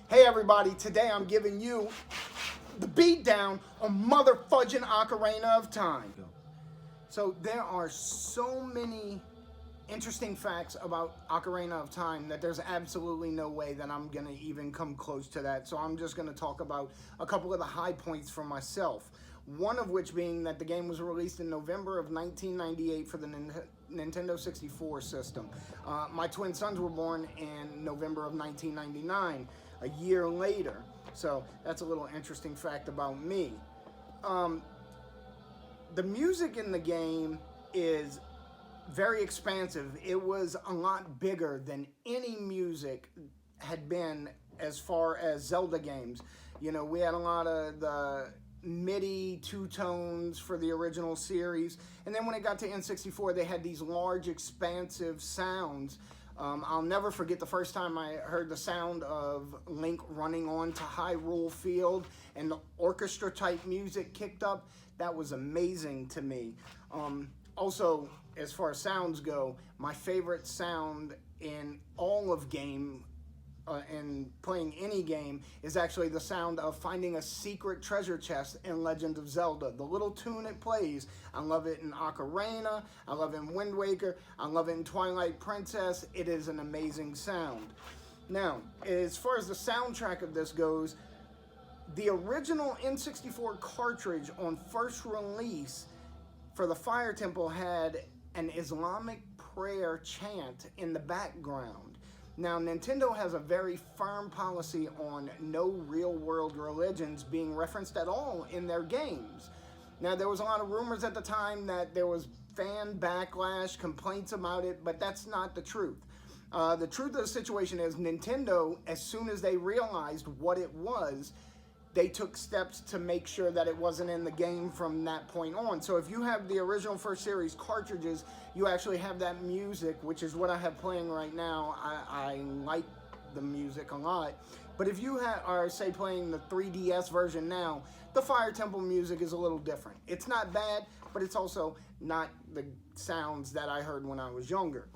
Hey everybody, today I'm giving you the beatdown on motherfudging Ocarina of Time. So there are so many interesting facts about Ocarina of Time that there's absolutely no way that I'm gonna even come close to that. So I'm just gonna talk about a couple of the high points for myself. One of which being that the game was released in November of 1998 for the Nintendo 64 system. My twin sons were born in November of 1999, a year later. So that's a little interesting fact about me. The music in the game is very expansive. It was a lot bigger than any music had been as far as Zelda games. You know, we had a lot of the MIDI two-tones for the original series, and then when it got to N64 they had these large expansive sounds. I'll never forget the first time I heard the sound of Link running onto Hyrule Field and the orchestra type music kicked up. That was amazing to me. Also, as far as sounds go, my favorite sound in all of game and playing any game is actually the sound of finding a secret treasure chest in Legend of Zelda. The little tune it plays, I love it in Ocarina, I love it in Wind Waker, I love it in Twilight Princess. It is an amazing sound. Now, as far as the soundtrack of this goes, the original N64 cartridge on first release for the Fire Temple had an Islamic prayer chant in the background. Now, Nintendo has a very firm policy on no real-world religions being referenced at all in their games. Now, there was a lot of rumors at the time that there was fan backlash, complaints about it, but that's not the truth. The truth of the situation is Nintendo, as soon as they realized what it was, they took steps to make sure that it wasn't in the game from that point on. So if you have the original first series cartridges, you actually have that music, which is what I have playing right now. I like the music a lot. But if you are, say, playing the 3DS version now, the Fire Temple music is a little different. It's not bad, but it's also not the sounds that I heard when I was younger.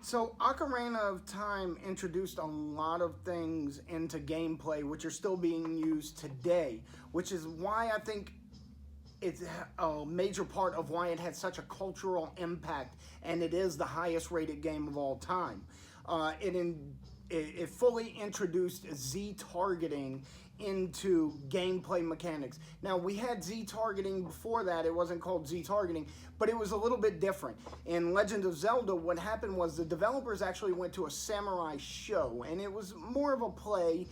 So Ocarina of Time introduced a lot of things into gameplay which are still being used today, which is why I think it's a major part of why it had such a cultural impact, and it is the highest rated game of all time. It fully introduced Ztargeting into gameplay mechanics. Now, we had Ztargeting before that. It wasn't called Ztargeting, but it was a little bit different. In Legend of Zelda, what happened was the developers actually went to a samurai show, and it was more of a play.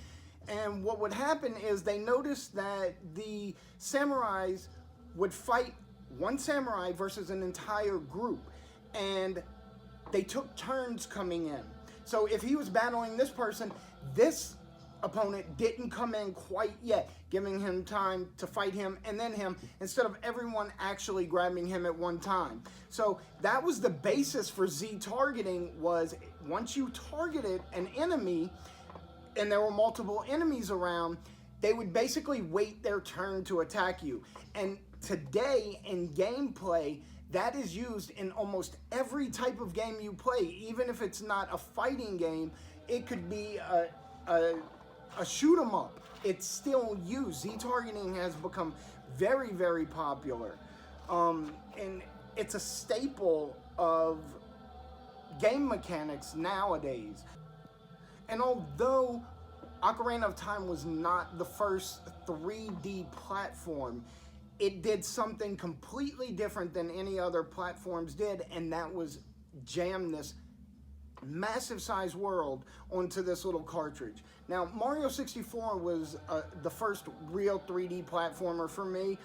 And what would happen is they noticed that the samurais would fight one samurai versus an entire group, and they took turns coming in. So if he was battling this person, this opponent didn't come in quite yet, giving him time to fight him and then him, instead of everyone actually grabbing him at one time. So that was the basis for Ztargeting, was once you targeted an enemy and there were multiple enemies around, they would basically wait their turn to attack you. And today in gameplay, that is used in almost every type of game you play. Even if it's not a fighting game, it could be a shoot 'em up. It's still used. Ztargeting has become very, very popular. And it's a staple of game mechanics nowadays. And although Ocarina of Time was not the first 3D platform, it did something completely different than any other platforms did, and that was jam this massive size world onto this little cartridge. Now, Mario 64 was the first real 3D platformer for me,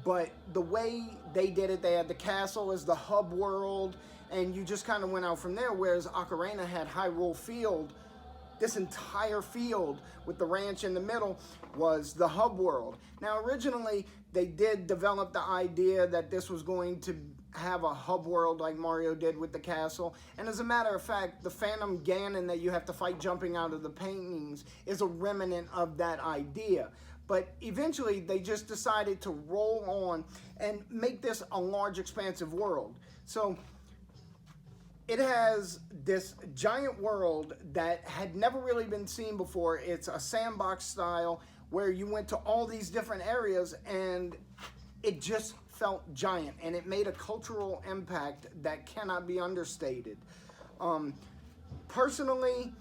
but the way they did it, they had the castle as the hub world, and you just kind of went out from there, whereas Ocarina had Hyrule Field. This entire field with the ranch in the middle was the hub world. Now, originally, they did develop the idea that this was going to have a hub world like Mario did with the castle. And as a matter of fact, the Phantom Ganon that you have to fight jumping out of the paintings is a remnant of that idea. But eventually, they just decided to roll on and make this a large, expansive world. So it has this giant world that had never really been seen before. It's a sandbox style where you went to all these different areas, and it just felt giant, and it made a cultural impact that cannot be understated. Personally,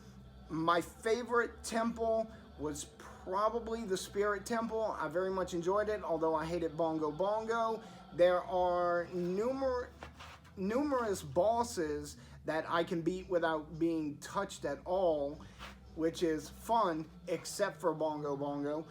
my favorite temple was probably the Spirit Temple. I very much enjoyed it, although I hated Bongo Bongo. There are numerous bosses that I can beat without being touched at all, which is fun, except for Bongo Bongo.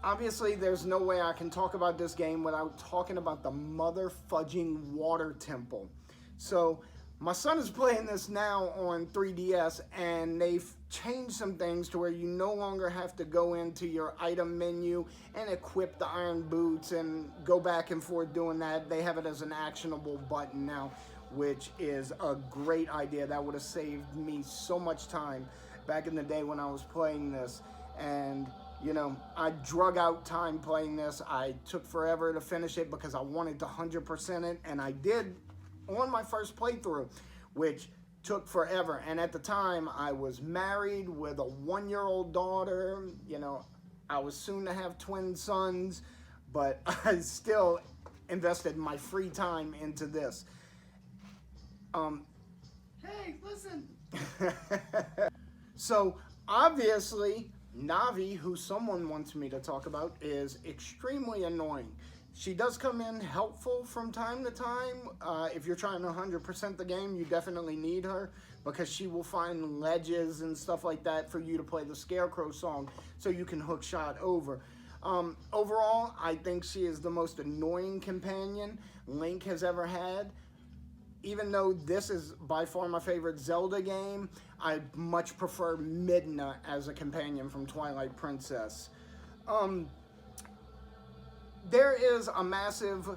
Obviously, there's no way I can talk about this game without talking about the mother fudging water temple. So, my son is playing this now on 3DS, and they've changed some things to where you no longer have to go into your item menu and equip the iron boots and go back and forth doing that. They have it as an actionable button now, which is a great idea. That would have saved me so much time back in the day when I was playing this. And, you know, I drug out time playing this. I took forever to finish it because I wanted to 100% it, and I did on my first playthrough, which took forever. And at the time, I was married with a 1-year-old daughter. You know, I was soon to have twin sons, but I still invested my free time into this. Hey, listen. So, obviously, Navi, who someone wants me to talk about, is extremely annoying. She does come in helpful from time to time. If you're trying to 100% the game, you definitely need her, because she will find ledges and stuff like that for you to play the Scarecrow song so you can hook shot over. Overall, I think she is the most annoying companion Link has ever had. Even though this is by far my favorite Zelda game, I much prefer Midna as a companion from Twilight Princess. There is a massive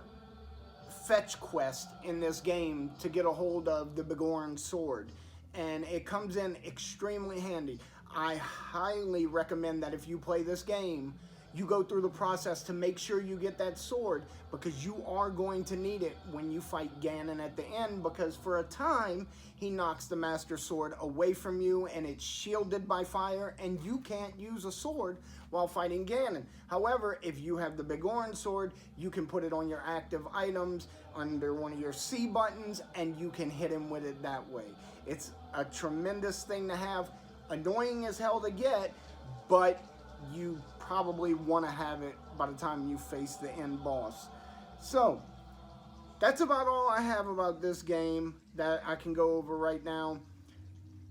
fetch quest in this game to get a hold of the Begorn sword, and it comes in extremely handy. I highly recommend that if you play this game, you go through the process to make sure you get that sword, because you are going to need it when you fight Ganon at the end, because for a time he knocks the Master Sword away from you and it's shielded by fire, and you can't use a sword while fighting Ganon. However, if you have the Begorn sword, you can put it on your active items under one of your C buttons, and you can hit him with it that way. It's a tremendous thing to have. Annoying as hell to get, but you probably want to have it by the time you face the end boss. So, that's about all I have about this game that I can go over right now.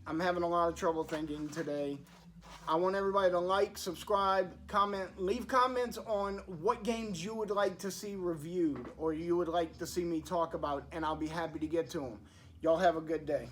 I'm having a lot of trouble thinking today. I want everybody to like, subscribe, comment, leave comments on what games you would like to see reviewed or you would like to see me talk about, and I'll be happy to get to them. Y'all have a good day.